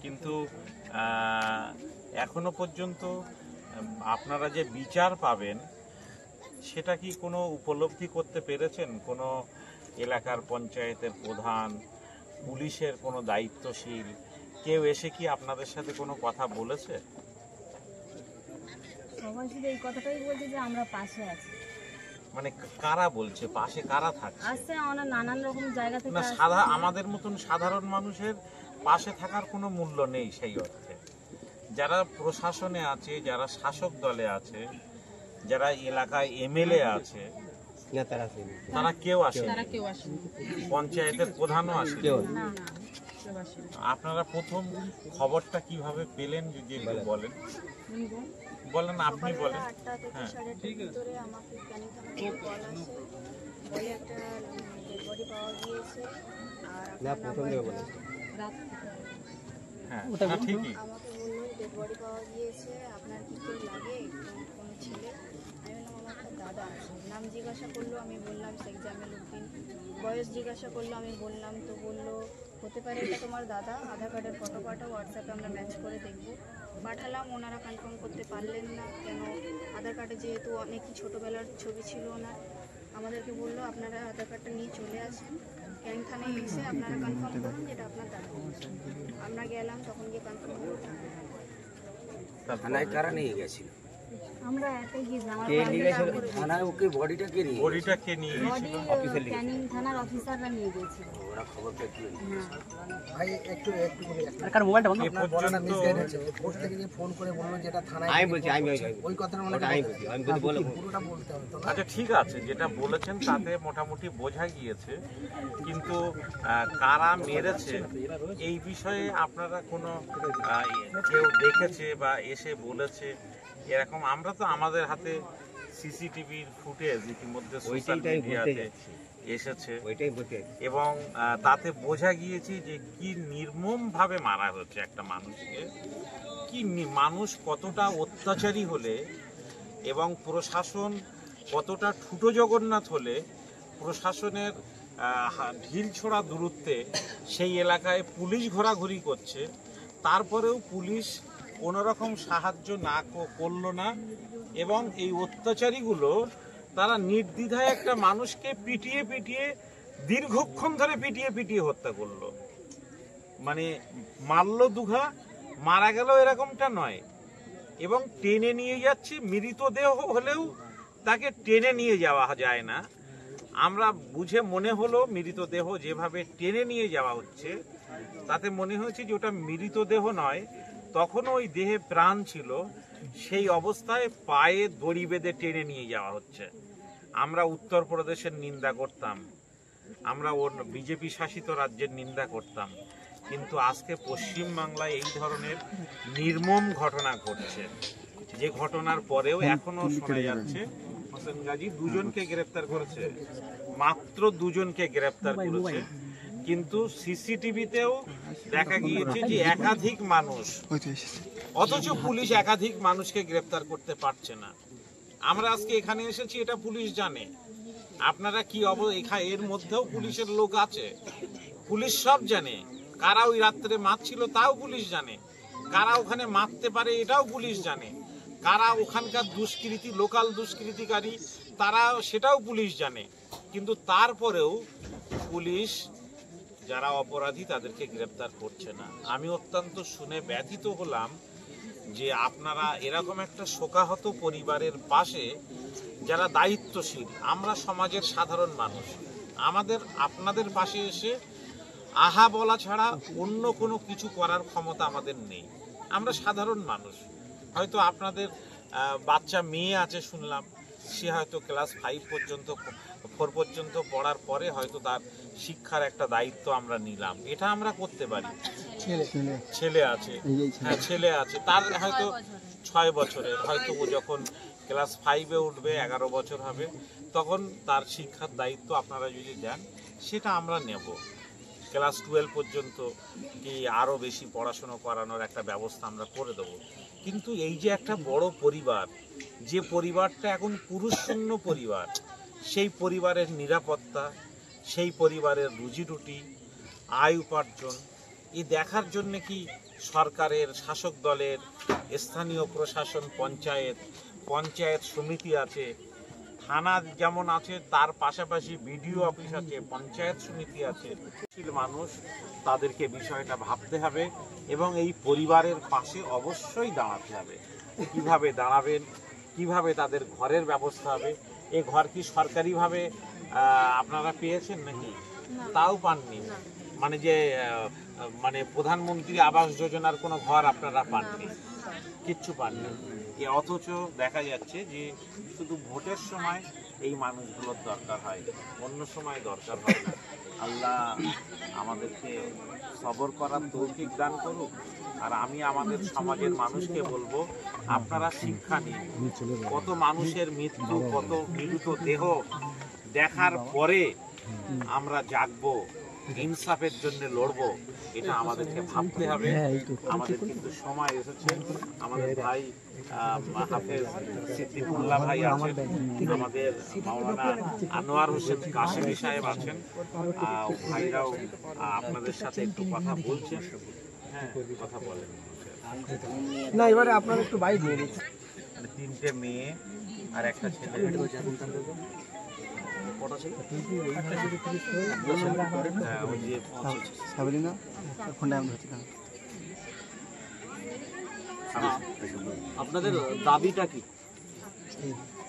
কিন্তু এখনো পর্যন্ত আপনারা যে বিচার পাবেন সেটা কি কোনো উপলব্ধি করতে পেরেছেন? কোনো এলাকার পঞ্চায়েতের প্রধান, পুলিশের কোনো দায়িত্বশীল কেউ এসে কি আপনাদের সাথে কোনো কথা বলেছে? সবাই শুধু এই কথাটাই বলছে যে আমরা পাশে আছি। মানে কারা বলছে পাশে, কারা থাকছে? আসছে আমরা নানান রকম জায়গা থেকে। না, আমাদের মতন সাধারণ মানুষের পাশে থাকার কোনো মূল্য নেই সেই অর্থে। যারা প্রশাসনে আছে, যারা শাসক দলে আছে, যারা এলাকায় এমএলএ আছে, তারা কেউ আসে, পঞ্চায়েতের প্রধানও আসে। আপনারা প্রথম খবরটা কিভাবে পেলেন যদি একটু বলেন? বলেন, আপনি বলেন। হ্যাঁ, ঠিক আছে। হ্যাঁ, ওটা ঠিকই। আমাকে বললো ডেড বডি পাওয়া গিয়েছে, আপনার কি কেউ লাগে, কোনো ছেলে? আমি বললাম আমার একটা দাদা আছে। নাম জিজ্ঞাসা করলো, আমি বললাম শেখ জামিল উদ্দিন। বয়স জিজ্ঞাসা করলো, আমি বললাম, তো বললো হতে পারে এটা তোমার দাদা, আধার কার্ডের ফটো পাঠাও, হোয়াটসঅ্যাপে আমরা ম্যাচ করে দেখব। পাঠালাম, ওনারা কনফার্ম করতে পারলেন না। কেন? আধার কার্ডে যেহেতু অনেকই ছোটোবেলার ছবি ছিল ওনার, আমাদেরকে বললো আপনারা আধার কার্ডটা নিয়ে চলে আসেন, ক্যানিং থানায় এসে আপনারা কনফার্ম করুন যেটা আপনার দাদা। আমরা গেলাম, তখন গিয়ে কনফার্ম করুন। থানায় কারা নিয়ে গেছিল? আমরা একাই গিয়েছিলাম। থানায় ওকে বডিটা কে নিয়ে গেছিল? ক্যানিং থানার অফিসাররা নিয়ে গিয়েছিল। ওরা খবর পেয়ে কি ভাই একটু কার মোবাইলটা বন্ধ? আপনার বলাটা মিসগাইড হচ্ছে। পোস্ট থেকে যে ফোন করে বললো যেটা থানায়, আমি বলছি ওই কথাটা মানে আমি বলে পুরোটা বলতে হবে তো। আচ্ছা, ঠিক আছে, যেটা বলেছেন তাতে মোটামুটি বোঝা গিয়েছে, কিন্তু কারা মেরেছে এই বিষয়ে আপনারা কোনো কেউ দেখেছে বা এসে বলেছে এরকম? আমরা তো আমাদের হাতে সিসিটিভির ফুটেজ ইতিমধ্যে সোশ্যাল মিডিয়াতে এসেছে এবং তাতে বোঝা গিয়েছে যে কি নির্মমভাবে মারা হচ্ছে একটা মানুষকে। কি মানুষ কতটা অত্যাচারী হলে এবং প্রশাসন কতটা ঠুটো জগন্নাথ হলে প্রশাসনের ঢিল ছোড়া দূরত্বে সেই এলাকায় পুলিশ ঘোরাঘুরি করছে, তারপরেও পুলিশ কোনোরকম সাহায্য না করলো না এবং এই অত্যাচারীগুলো তারা নির্দ্বিধায় একটা মানুষকে পিটিয়ে দীর্ঘক্ষণ ধরে পিটিয়ে হত্যা করলো। মানে মারলো দুঘা, মারা গেল এরকমটা নয়, এবং টেনে নিয়ে যাচ্ছে। মৃতদেহ হলেও তাকে টেনে নিয়ে যাওয়া যায় না। আমরা বুঝে মনে হলো মৃতদেহ যেভাবে টেনে নিয়ে যাওয়া হচ্ছে তাতে মনে হয়েছে যে ওটা মৃতদেহ নয়, তখনও ওই দেহে প্রাণ ছিল, সেই অবস্থায় পায়ে দড়ি বেঁধে টেনে নিয়ে যাওয়া হচ্ছে। আমরা উত্তরপ্রদেশের নিন্দা করতাম, আমরা ওর বিজেপি শাসিত রাজ্যের নিন্দা করতাম, কিন্তু আজকে পশ্চিমবাংলায় এই ধরনের নির্মম ঘটনা ঘটছে, যে ঘটনার পরেও এখনো শোনা যাচ্ছে হোসেন গাজী দুজনকে গ্রেপ্তার করেছে, মাত্র দুজনকে গ্রেপ্তার করেছে, কিন্তু সিসিটিভিতেও দেখা গিয়েছে যে একাধিক মানুষ, অথচ পুলিশ একাধিক মানুষকে গ্রেপ্তার করতে পারছে না। আমরা আজকে এখানে এসেছি, এটা পুলিশ জানে। আপনারা কি এর মধ্যেও পুলিশের লোক আছে, পুলিশ সব জানে। কারা ওই রাত্রে মারছিল তাও পুলিশ জানে, কারা ওখানে মারতে পারে এটাও পুলিশ জানে, কারা ওখানকার দুষ্কৃতী লোকাল দুষ্কৃতিকারী তারা সেটাও পুলিশ জানে। কিন্তু তারপরেও পুলিশ যারা অপরাধী তাদেরকে গ্রেপ্তার করছে না। আমি অত্যন্ত শুনে ব্যথিত হলাম যে আপনারা এরকম একটা শোকাহত পরিবারের পাশে যারা দায়িত্বশীল, আমরা সমাজের সাধারণ মানুষ, আপনাদের পাশে এসে আহা বলা ছাড়া অন্য কোনো কিছু করার ক্ষমতা আমাদের নেই। আমরা সাধারণ মানুষ, হয়তো আপনাদের বাচ্চা মেয়ে আছে শুনলাম, সে হয়তো ক্লাস 4 পর্যন্ত পড়ার পরে হয়তো তার শিক্ষার একটা দায়িত্ব আমরা নিলাম, এটা আমরা করতে পারি। ছেলে আছে, হ্যাঁ ছেলে আছে, তার হয়তো 6 বছরের, হয়তো ও যখন ক্লাস 5-এ উঠবে, 11 বছর হবে, তখন তার শিক্ষার দায়িত্ব আপনারা যদি দেন সেটা আমরা নেব। ক্লাস 12 পর্যন্ত কি আরও বেশি পড়াশুনো করানোর একটা ব্যবস্থা আমরা করে দেবো। কিন্তু এই যে একটা বড় পরিবার, যে পরিবারটা এখন পুরুষশূন্য পরিবার, সেই পরিবারের নিরাপত্তা, সেই পরিবারের রুজি রুটি, আয় উপার্জন, এই দেখার জন্য কি সরকারের, শাসক দলের, স্থানীয় প্রশাসন, পঞ্চায়েত সমিতি আছে, থানা যেমন আছে তার পাশাপাশি বিডিও অফিস আছে, পঞ্চায়েত সমিতি আছে, মানুষ তাদেরকে বিষয়টা ভাবতে হবে এবং এই পরিবারের পাশে অবশ্যই দাঁড়াতে হবে। কিভাবে দাঁড়াবেন, কিভাবে তাদের ঘরের ব্যবস্থা হবে? এ ঘর কি সরকারিভাবে আপনারা পেয়েছেন নাকি? তাও পাননি। মানে যে মানে প্রধানমন্ত্রী আবাস যোজনার কোনো ঘর আপনারা পাননি, কিচ্ছু পাননি। অথচ দেখা যাচ্ছে যে শুধু ভোটের সময় এই মানুষগুলোর দরকার হয়, অন্য সময় দরকার হয় না। আল্লাহ আমাদেরকে সবর করার তৌফিক দান করুক। আর আমি আমাদের সমাজের মানুষকে বলবো, আপনারা শিক্ষা নিন। কত মানুষের মৃত্যু, কত মৃত দেহ দেখার পরে আমরা জাগবো, ইনসাফের জন্য লড়বো, এটা আমাদেরকে ভাবতে হবে। আমাদের কিন্তু সময় এসেছে। আমাদের ভাই হাফেজ সিদ্দিকুল্লাহ ভাই আছেন, আমাদের মাওলানা আনোয়ার হোসেন কাশেমি সাহেব আছেন, ভাইরাও আপনাদের সাথে একটু কথা বলছেন। হ্যাঁ, কথা বলেন। না, এবারে আপনারা একটু বাইক নিয়ে নিন। 3টে মেয়ে আর একটা ছেলে। আপনাদের দাবিটা কি?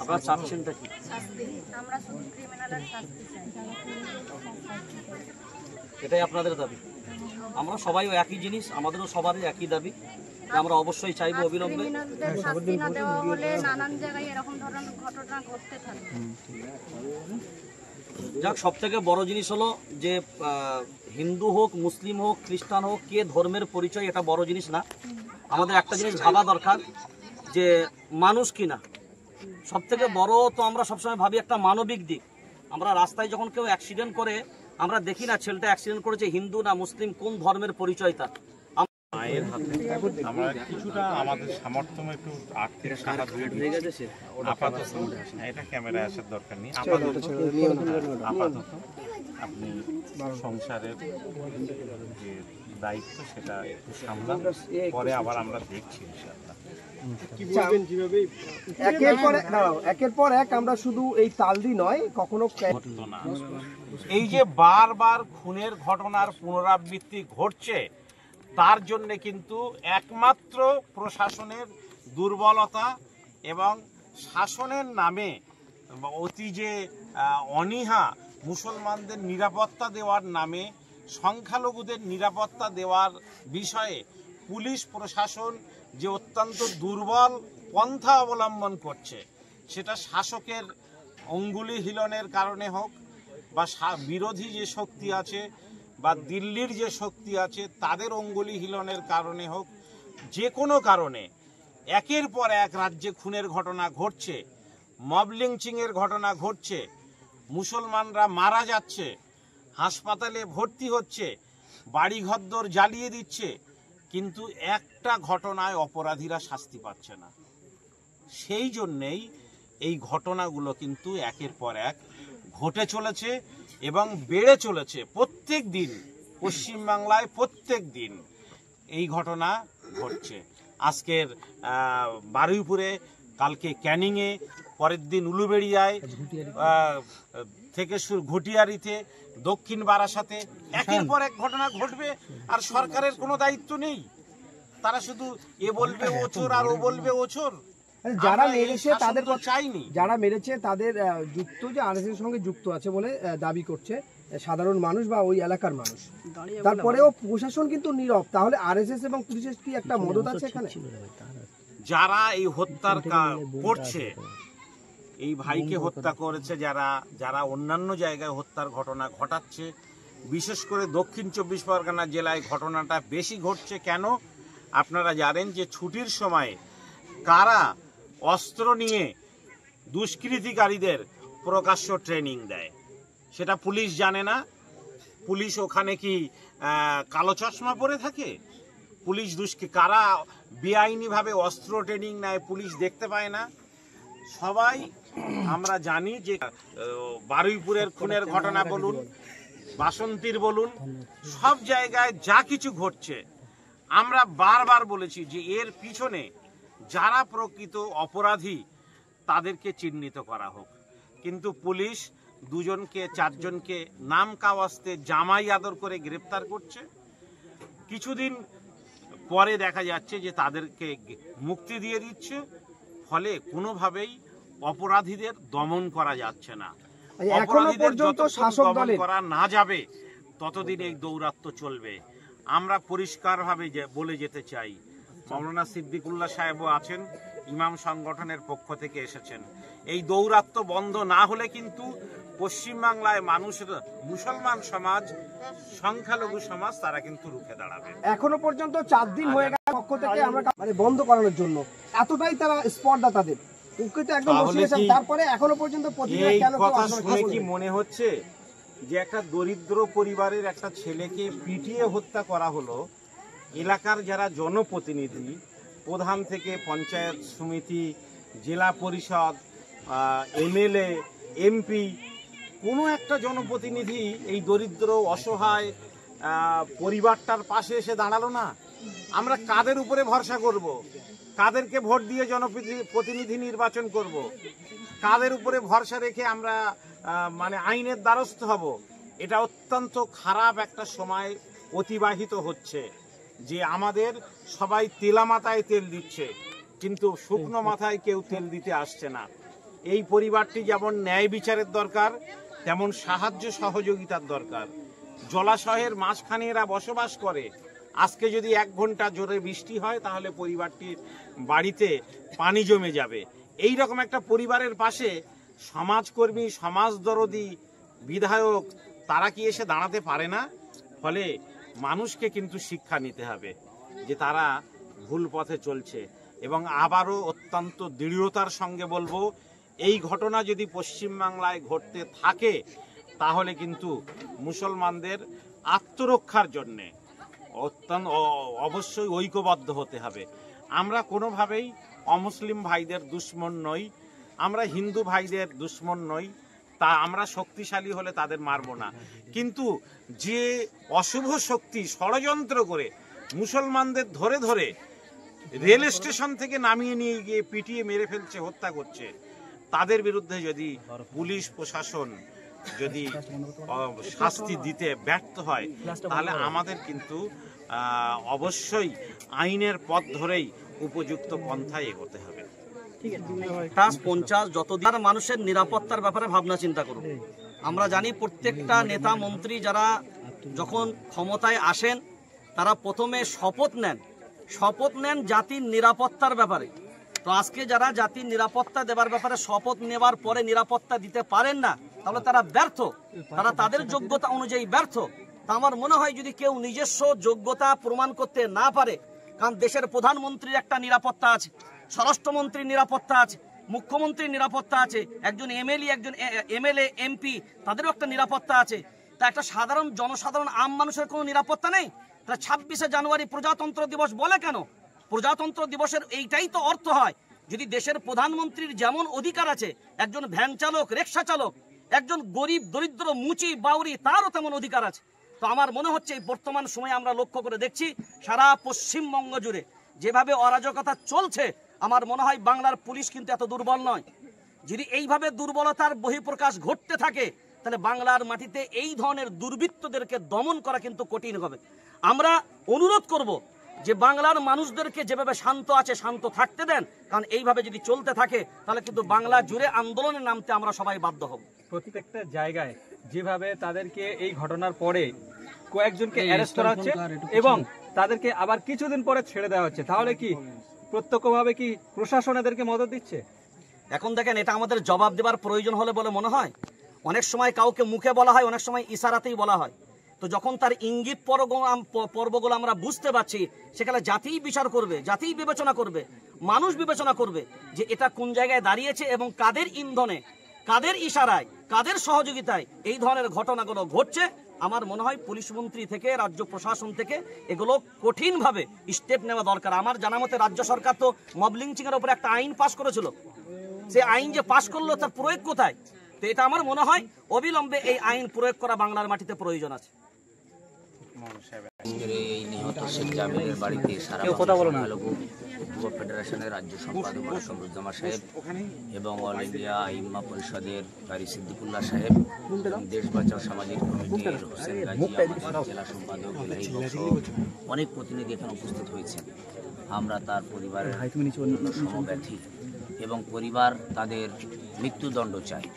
আপনারা চাচ্ছেনটা কি? আমরা শুধু ক্রিমিনালের শাস্তি চাই। এটাই আপনাদের দাবি? আমরা সবাই একই জিনিস, আমাদেরও সবারই একই দাবি। আমরা অবশ্যই চাইবো অবিলম্বে ক্রিমিনালদের শাস্তি না দেওয়া হলে নানান জায়গায় এরকম ধরনের ঘটনা ঘটতে থাকবে। যাক, সব থেকে বড় জিনিস হলো যে হিন্দু হোক, মুসলিম হোক, খ্রিস্টান হোক, কে ধর্মের পরিচয় এটা বড় জিনিস না। আমাদের একটা জিনিস ভাবা দরকার যে মানুষ কিনা। সব থেকে বড় তো আমরা সবসময় ভাবি একটা মানবিক দিক। আমরা রাস্তায় যখন কেউ অ্যাক্সিডেন্ট করে আমরা দেখি না ছেলেটা অ্যাক্সিডেন্ট করেছে হিন্দু না মুসলিম, কোন ধর্মের পরিচয় তার। মায়ের হাতে আমরা কিছুটা আমাদের সামর্থ্য একটু আর্থিক সাহায্য আপাতত, এটা ক্যামেরায় আসার দরকার নেই, আপাতত আপনি সংসারের যে দায়িত্ব সেটা একটু সামলান, পরে আবার আমরা দেখছি ইনশাআল্লাহ। একের পর এক আমরা শুধু এই তালদি নয়, কখনো না, এই যে বারবার খুনের ঘটনার পুনরাবৃত্তি ঘটছে, তার জন্য কিন্তু একমাত্র প্রশাসনের দুর্বলতা এবং শাসনের নামে অতি যে অনীহা, মুসলমানদের নিরাপত্তা দেওয়ার নামে সংখ্যালঘুদের নিরাপত্তা দেওয়ার বিষয়ে পুলিশ প্রশাসন যে অত্যন্ত দুর্বল পন্থা অবলম্বন করছে, সেটা শাসকের অঙ্গুলি হিলনের কারণে হোক বা বিরোধী যে শক্তি আছে বা দিল্লির যে শক্তি আছে তাদের অঙ্গুলি হিলনের কারণে হোক, যে কোনো কারণে একের পর এক রাজ্যে খুনের ঘটনা ঘটছে, মব লিঞ্চিংয়ের ঘটনা ঘটছে, মুসলমানরা মারা যাচ্ছে, হাসপাতালে ভর্তি হচ্ছে, বাড়ি ঘরদোর জ্বালিয়ে দিচ্ছে, কিন্তু একটা ঘটনায় অপরাধীরা শাস্তি পাচ্ছে না। সেই জন্যেই এই ঘটনাগুলো কিন্তু একের পর এক ঘটে চলেছে এবং বেড়ে চলেছে। প্রত্যেক দিন পশ্চিমবাংলায় প্রত্যেক দিন এই ঘটনা ঘটছে। আজকের বারুইপুরে, কালকে ক্যানিংয়ে, পরের দিন উলুবেড়িয়ায় থেকে শুরু ঘটিয়ারিতে, দক্ষিণ বারাসাতে একের পর এক ঘটনা ঘটবে আর সরকারের কোনো দায়িত্ব নেই। তারা শুধু এ বলবে ওচোর আর ও বলবে ওচোর। যারা মেরেছে তাদের চাইনি, যারা মেরেছে তাদের যুক্ত যে আরএসএস এর সঙ্গে যুক্ত আছে বলে দাবি করছে সাধারণ মানুষ বা ওই এলাকার মানুষ। তারপরেও প্রশাসন কিন্তু নীরব। তাহলে আরএসএস এবং পুলিশের কি একটা মদত আছে এখানে? যারা এই হত্যার করছে, এই ভাইকে হত্যা করেছে, যারা অন্যান্য জায়গায় হত্যার ঘটনা ঘটাচ্ছে, বিশেষ করে দক্ষিণ 24 পরগনা জেলায় ঘটনাটা বেশি ঘটছে। কেন? আপনারা জানেন যে ছুটির সময়ে কারা অস্ত্র নিয়ে দুষ্কৃতিকারীদের প্রকাশ্য ট্রেনিং দেয় সেটা পুলিশ জানে না। পুলিশ ওখানে কি কালো চশমা পরে থাকে? পুলিশ কারা বেআইনিভাবে অস্ত্র ট্রেনিং নেয় পুলিশ দেখতে পায় না। সবাই আমরা জানি যে বারুইপুরের খুনের ঘটনা বলুন, বাসন্তীর বলুন, সব জায়গায় যা কিছু ঘটছে, আমরা বারবার বলেছি যে এর পিছনে যারা প্রকৃত অপরাধী তাদেরকে চিহ্নিত করা হোক। কিন্তু পুলিশ 2জনকে 4জনকে নাম কাওয়াস্তে জামাই আদর করে গ্রেপ্তার করছে। কিছুদিন পরে দেখা যাচ্ছে যে তাদেরকে মুক্তি দিয়ে দিচ্ছে, ফলে কোনোভাবেই অপরাধীদের দমন করা যাচ্ছে না। এখনো পর্যন্ত শাসক দলের করা না যাবে ততদিন এই দৌরাত্ম্য চলবে। আমরা পরিষ্কারভাবে বলে যেতে চাই, মাওলানা সিদ্দিকুল্লাহ সাহেবও আছেন, ইমাম সংগঠনের পক্ষ থেকে এসেছেন, এই দৌরাত্ম্য বন্ধ না হলে কিন্তু পশ্চিমবাংলায় মানুষের মুসলমান সমাজ, সংখ্যালঘু সমাজ তারা কিন্তু রুখে দাঁড়াবে। এখনো পর্যন্ত 4 দিন হয়ে গেছে পক্ষ থেকে আমরা মানে বন্ধ করানোর জন্য, এতটাই তারা স্পর্ধা তাদের ওকে তো একদম বসিয়েছেন, তারপরে এখনো পর্যন্ত প্রতিদিন এই কেন কথা শুনে কি মনে হচ্ছে যে একটা দরিদ্র পরিবারের একটা ছেলেকে পিটিয়ে হত্যা করা হলো? এলাকার যারা জনপ্রতিনিধি, প্রধান থেকে পঞ্চায়েত সমিতি, জেলা পরিষদ, এমএলএ, এমপি, কোনো একটা জনপ্রতিনিধি এই দরিদ্র অসহায় পরিবারটার পাশে এসে দাঁড়ালো না। আমরা কাদের উপরে ভরসা করব? কাদেরকে ভোট দিয়ে জনপ্রতিনিধি নির্বাচন করব? কাদের উপরে ভরসা রেখে আমরা মানে আইনের দ্বারস্থ হব? এটা অত্যন্ত খারাপ একটা সময় অতিবাহিত হচ্ছে যে আমাদের সবাই তেলা মাথায় তেল দিচ্ছে, কিন্তু শুকনো মাথায় কেউ তেল দিতে আসছে না। এই পরিবারটি যেমন ন্যায় বিচারের দরকার, তেমন সাহায্য সহযোগিতার দরকার। জলাশয়ের মাঝখানে এরা বসবাস করে, আজকে যদি 1 ঘন্টা জোরে বৃষ্টি হয় তাহলে পরিবারটির বাড়িতে পানি জমে যাবে। এই রকম একটা পরিবারের পাশে সমাজকর্মী, সমাজদরদি, বিধায়ক তারা কি এসে দাঁড়াতে পারে না? ফলে মানুষকে কিন্তু শিক্ষা নিতে হবে যে তারা ভুল পথে চলছে। এবং আবারও অত্যন্ত দৃঢ়তার সঙ্গে বলবো, এই ঘটনা যদি পশ্চিমবাংলায় ঘটতে থাকে তাহলে কিন্তু মুসলমানদের আত্মরক্ষার জন্যে অবশ্যই ঐক্যবদ্ধ হতে হবে। আমরা কোনোভাবেই অমুসলিম ভাইদের দুশ্মন নই, আমরা হিন্দু ভাইদের দুশ্মন নই, তা আমরা শক্তিশালী হলে তাদের মারব না। কিন্তু যে অশুভ শক্তি ষড়যন্ত্র করে মুসলমানদের ধরে ধরে রেল স্টেশন থেকে নামিয়ে নিয়ে গিয়ে পিটিয়ে মেরে ফেলছে, হত্যা করছে, তাদের বিরুদ্ধে যদি পুলিশ প্রশাসন যদি শাস্তি দিতে ব্যর্থ হয় তাহলে আমাদের কিন্তু অবশ্যই আইনের পথ ধরেই উপযুক্ত পন্থায় এগোতে হবে। 50 যতদিন মানুষের নিরাপত্তার ব্যাপারে ভাবনা চিন্তা করুন। আমরা জানি প্রত্যেকটা নেতা মন্ত্রী যারা যখন ক্ষমতায় আসেন তারা প্রথমে শপথ নেন জাতির নিরাপত্তার ব্যাপারে। তো আজকে যারা জাতির নিরাপত্তা দেবার ব্যাপারে শপথ নেবার পরে নিরাপত্তা দিতে পারেন না, তাহলে তারা ব্যর্থ, তারা তাদের যোগ্যতা অনুযায়ী ব্যর্থ। তা আমার মনে হয় যদি কেউ নিজস্ব যোগ্যতা প্রমাণ করতে না পারে, কারণ দেশের প্রধানমন্ত্রীর একটা নিরাপত্তা আছে, স্বরাষ্ট্রমন্ত্রীর নিরাপত্তা আছে, মুখ্যমন্ত্রীর নিরাপত্তা আছে, একজন এমএলএ এমপি তাদেরও একটা নিরাপত্তা আছে। তা একটা জনসাধারণ আম মানুষের কোনো নিরাপত্তা নেই? তাহলে 26শে জানুয়ারি প্রজাতন্ত্র দিবস বলে কেন? প্রজাতন্ত্র দিবসের এইটাই তো অর্থ হয়, যদি দেশের প্রধানমন্ত্রীর যেমন অধিকার আছে একজন ভ্যান চালক, রিক্সা চালক, একজন গরিব দরিদ্র মুচি বাউরি তারও তেমন অধিকার আছে। তো আমার মনে হচ্ছে এই বর্তমান সময়ে আমরা লক্ষ্য করে দেখছি সারা পশ্চিমবঙ্গ জুড়ে যেভাবে অরাজকতা চলছে, আমার মনে হয় বাংলার পুলিশ কিন্তু এত দুর্বল নয়। যদি এইভাবে দুর্বলতার বহিঃপ্রকাশ ঘটতে থাকে তাহলে বাংলার মাটিতে এই ধরনের দুর্বৃত্তদেরকে দমন করা কিন্তু কঠিন হবে। আমরা অনুরোধ করব যে বাংলার মানুষদেরকে যেভাবে শান্ত আছে শান্ত থাকতে দেন, কারণ এইভাবে যদি চলতে থাকে তাহলে কিন্তু বাংলা জুড়ে আন্দোলনে নামতে আমরা সবাই বাধ্য হব। প্রত্যেকটা জায়গায় যেভাবে তাদেরকে এই ঘটনার পরে কয়েকজনকে অ্যারেস্ট করা হচ্ছে এবং তাদেরকে আবার কিছুদিন পরে ছেড়ে দেওয়া হচ্ছে, তাহলে কি প্রত্যক্ষভাবে কি প্রশাসন এদেরকে মদত দিচ্ছে? এখন দেখেন, এটা আমাদের জবাব দেওয়ার প্রয়োজন হলে বলে মনে হয়। অনেক সময় কাউকে মুখে বলা হয়, অনেক সময় ইশারাতেই বলা হয়। তো যখন তার ইঙ্গিত পর্বগুলো আমরা বুঝতে পারছি, সেখানে জাতিই বিচার করবে, জাতিই বিবেচনা করবে, মানুষ বিবেচনা করবে যে এটা কোন জায়গায় দাঁড়িয়েছে এবং কাদের ইন্ধনে, কাদের ইশারায়, কাদের সহযোগিতায় এই ধরনের ঘটনাগুলো ঘটছে। আমার মনে হয় পুলিশ মন্ত্রী থেকে রাজ্য প্রশাসন থেকে এগুলো কঠিনভাবে স্টেপ নেওয়া দরকার। আমার জানা মতে রাজ্য সরকার তো মব লিঞ্চিং এর উপর একটা আইন পাশ করেছিল, সেই আইন যে পাশ করলো তার প্রয়োগ কোথায়? তো এটা আমার মনে হয় অবিলম্বে এই আইন প্রয়োগ করা বাংলার মাটিতে প্রয়োজন আছে। আজকের এই নিহত শেখ জামিলের বাড়িতে সারা সংখ্যালঘু যুব ফেডারেশনের রাজ্য সম্পাদক কামরুজ্জামান সাহেব এবং অল ইন্ডিয়া আইম্মা পরিষদের কারি সিদ্দিকুল্লাহ সাহেব এবং দেশ বাঁচাও সামাজিক কমিটির হোসেন গাজী, আমাদের জেলা সম্পাদক ইলাহি বক্স, অনেক প্রতিনিধি এখানে উপস্থিত হয়েছেন। আমরা তার পরিবারের জন্য সমব্যথী এবং পরিবার তাদের মৃত্যুদণ্ড চায়।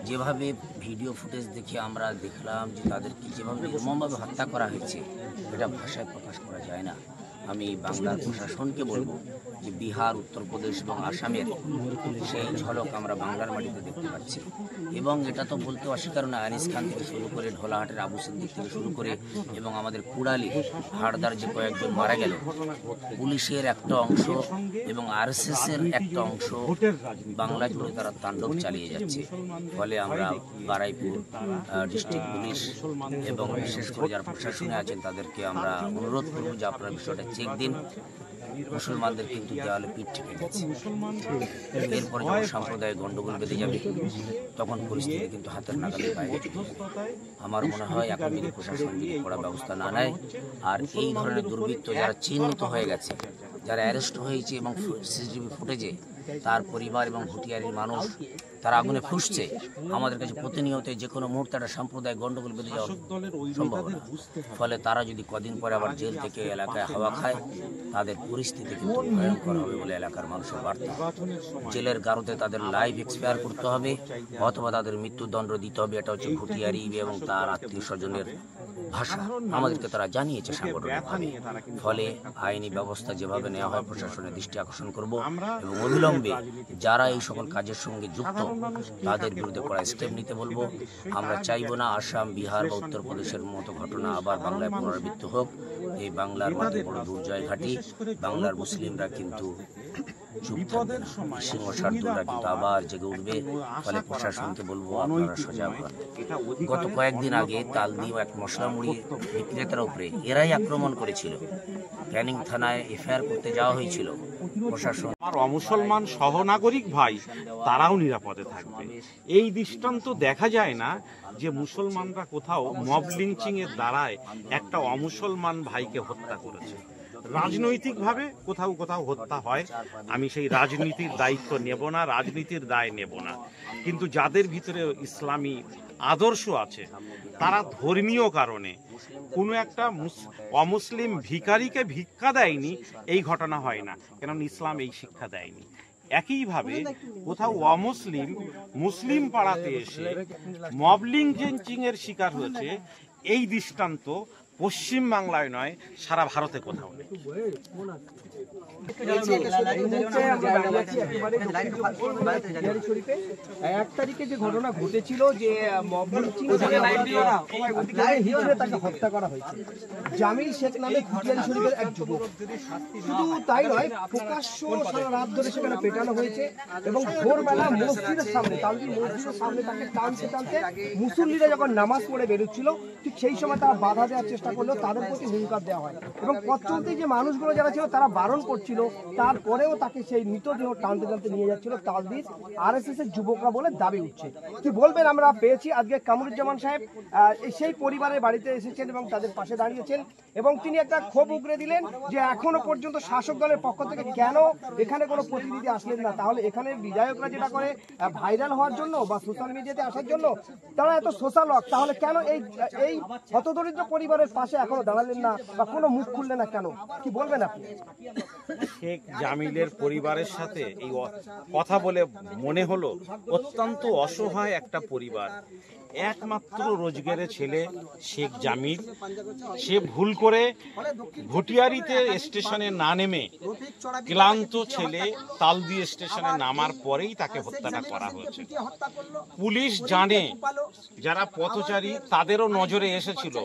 যেভাবে ভিডিও ফুটেজ দেখে আমরা দেখলাম যে তাদেরকে যেভাবে নির্মমভাবে হত্যা করা হয়েছে, এটা ভাষায় প্রকাশ করা যায় না। আমি বাংলার প্রশাসনকে বলবো যে বিহার, উত্তরপ্রদেশ এবং আসামের সেই ঝলক আমরা বাংলার মাটিতে দেখতে পাচ্ছি। এবং এটা তো বলতে অস্বীকার না, আনিস খান থেকে শুরু করে ঢোলাহাটের আবু সিদ্দিক থেকে শুরু করে এবং আমাদের কুড়ালি হাড়দার যে কয়েকজন মারা গেল, পুলিশের একটা অংশ এবং আরএসএসের একটা অংশ বাংলা জুড়ে তারা তাণ্ডব চালিয়ে যাচ্ছে। ফলে আমরা বারাইপুর ডিস্ট্রিক্ট পুলিশ এবং বিশেষ করে যারা প্রশাসনে আছেন তাদেরকে আমরা অনুরোধ করবো যে আপনারা বিষয়টা চেক দিন। মুসলমানদের কিন্তু দেওয়ালে পিঠ ঠেকে গেছে। এরপরে যখন সাম্প্রদায়িক গণ্ডগোল বেঁধে যাবে তখন পরিস্থিতি কিন্তু হাতের নাগালের বাইরে চলে যাবে। আমার মনে হয় এখন যদি প্রশাসন যদি কড়া ব্যবস্থা না নেয়, আর এই ধরনের দুর্বৃত্ত যারা চিহ্নিত হয়ে গেছে, যারা অ্যারেস্ট হয়েছে এবং সিসিটিভি ফুটেজে তার পরিবার এবং ভুটিয়ারির মানুষ তারা আগুনে ফুসছে, আমাদের কাছে প্রতিনিয়ত যে কোনো মুহূর্তে একটা সাম্প্রদায়িক গণ্ডগোল বেঁধে যাওয়ার সম্ভাবনা। ফলে তারা যদি কদিন পরে আবার জেল থেকে এলাকায় হাওয়া খায়, তাদের পরিস্থিতি কিন্তু ভয়ঙ্কর হবে বলে এলাকার মানুষের বার্তা। জেলের গারদে তাদের লাইফ এক্সপায়ার করতে হবে অথবা তাদের মৃত্যুদণ্ড দিতে হবে। এটা হচ্ছে ভুটিয়ারি এবং তার আত্মীয় স্বজনের ভাষা, আমাদেরকে তারা জানিয়েছে সাংগঠনিকভাবে। ফলে আইনি ব্যবস্থা যেভাবে নেওয়া হয় প্রশাসনের দৃষ্টি আকর্ষণ করব এবং অবিলম্বে যারা এই সকল কাজের সঙ্গে যুক্ত তাদের বিরুদ্ধে কড়া স্টেপ নিতে বলবো। আমরা চাইবো না আসাম, বিহার বা উত্তরপ্রদেশের মতো ঘটনা আবার বাংলায় পুনরাবৃত্তি হোক। এই বাংলার মাটি বড় দুর্জয় ঘাটি, বাংলার মুসলিমরা কিন্তু চুপ থাকবে না, সিংহসারদুলরা কিন্তু আবার জেগে উঠবে। ফলে প্রশাসনকে বলবো আপনারা সজাগ হন। গত কয়েকদিন আগে তালদি এক মশলা মুড়ি বিক্রেতার উপরে এরাই আক্রমণ করেছিল, ক্যানিং থানায় এফআইআর করতে যাওয়া হয়েছিল। প্রশাসন আর অমুসলমান সহনাগরিক ভাই তারাও নিরাপদে থাকবে। এই দৃষ্টান্ত দেখা যায় না যে মুসলমানরা কোথাও মব লিঞ্চিং এর দ্বারায় একটা অমুসলমান ভাইকে হত্যা করেছে। রাজনৈতিকভাবে কোথাও কোথাও হত্যা হয়, আমি সেই রাজনীতির দায়িত্ব নেব না, রাজনীতির দায় নেব না। কিন্তু যাদের ভিতরে ইসলামী আদর্শ আছে, তারা ধর্মীয় কারণে কোনো একটা অমুসলিম ভিখারিকে ভিক্ষা দেয়নি, এই ঘটনা হয় না, কেননা ইসলাম এই শিক্ষা দেয়নি। একইভাবে কোথাও অমুসলিম মুসলিম পাড়াতে এসে মব লিঞ্চিং এর শিকার হয়েছে, এই দৃষ্টান্ত পশ্চিম বাংলায় নয় সারা ভারতে কোথাও নেই। এক তারিখে যে ঘটনা ঘটেছিল যে তাকে হত্যা করা হয়েছে, জামিল শেখ নামে ভুটিয়ারি শরীফের এক যুবক। শুধু তাই নয়, প্রকাশ্য সারা রাত ধরে সেখানে পেটানো হয়েছে এবং ভোরবেলা মসজিদের সামনে, তালদি মসজিদের সামনে তাকে টানতে টানতে মুসল্লিরা যখন নামাজ পড়ে বেরোচ্ছিল ঠিক সেই সময় তারা বাধা দেওয়ার চেষ্টা করলো, তাদের প্রতি হুঙ্কার দেওয়া হয় এবং পথ চলতে যে মানুষগুলো যারা ছিল তারা বারণ করছিল, তারপরেও তাকে সেই মৃতদেহ টানতে টানতে নিয়ে যাচ্ছিল তালদির আরএসএস এর যুবকরা বলে দাবি উঠছে। কি বলবেন? আমরা পেয়েছি আজকে কামরুজ্জামান সাহেব সেই পরিবারের বাড়িতে এসেছেন এবং তাদের পাশে দাঁড়িয়েছেন এবং তিনি একটা ক্ষোভ উগরে দিলেন যে এখনো পর্যন্ত শাসক দলের পক্ষ থেকে কেন এখানে কোনো প্রতিনিধি আসলেন না। তাহলে এখানে বিধায়করা যেটা করে ভাইরাল হওয়ার জন্য বা সোশ্যাল মিডিয়াতে আসার জন্য তারা এত সোশ্যাল ওয়ার্ক, তাহলে কেন এই হতদরিদ্র পরিবারের পাশে এখনো দাঁড়ালেন না বা কোনো মুখ খুললেন না কেন? কি বলবেন আপনি? শেখ জামিলের পরিবারের সাথে এই কথা বলে মনে হলো অত্যন্ত অসহায় একটা পরিবার। একমাত্র রোজগারের ছেলে শেখ জামিল, সে ভুল করে ভুটিয়ারিতে স্টেশনে না নেমে ক্লান্ত ছেলে তালদি স্টেশনে নামার পরেই তাকে হত্যাটা করা হয়েছে। পুলিশ জানে, যারা পথচারী তাদেরও নজরে এসেছিল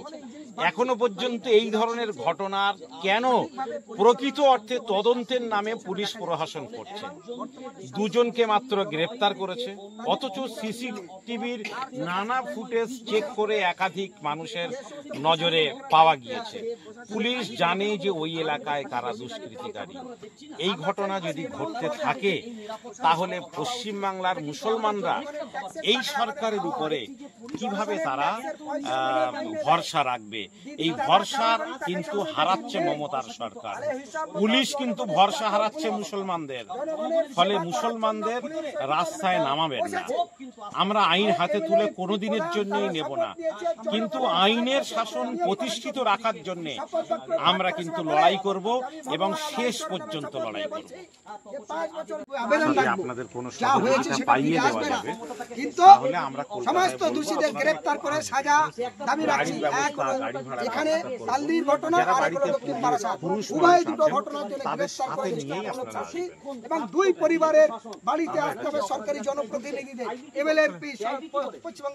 এখনো পর্যন্ত এই ধরনের ঘটনার কেন প্রকৃত অর্থে তদন্তের নামে পুলিশ প্রশাসন করছে? দুজনকে মাত্র গ্রেপ্তার করেছে, অথচ সিসিটিভির নানা ফুটেজ চেক করে একাধিক মানুষের নজরে পাওয়া গিয়েছে। পুলিশ জানে যে ওই এলাকায় কারা দুষ্কৃতিকারী। এই ঘটনা যদি ঘটতে থাকে তাহলে পশ্চিমবাংলার মুসলমানরা এই সরকারের উপরে কিভাবে তারা ভরসা রাখবে? এই ভরসা কিন্তু হারাচ্ছে মমতার সরকার। পুলিশ কিন্তু ভরসা হারাচ্ছে মুসলমানদের, ফলে মুসলমানদের রাস্তায় নামাবেন না। আমরা আইন হাতে তুলে কোনোদিনের জন্যই নেব না, কিন্তু আইনের শাসন প্রতিষ্ঠিত রাখার জন্য আমরা কিন্তু লড়াই করব এবং শেষ পর্যন্ত লড়াই করব। আপনাদের কোনো সহযোগিতা পাইয়ে দেওয়া যাবে, কিন্তু তাহলে আমরা সমস্ত দোষীদের গ্রেপ্তার করে সাজা দাবি রাখছি। এক এখানে তালদির ঘটনা আর এক হলো দক্ষিণ বারাসাত, উভয় দুটো ঘটনার জন্য গ্রেপ্তার করে চাচ্ছি এবং দুই পরিবারের বাড়িতে আসতে হবে সরকারি জনপ্রতিনিধিদের, এমএলএ, এমপি, পশ্চিমবঙ্গ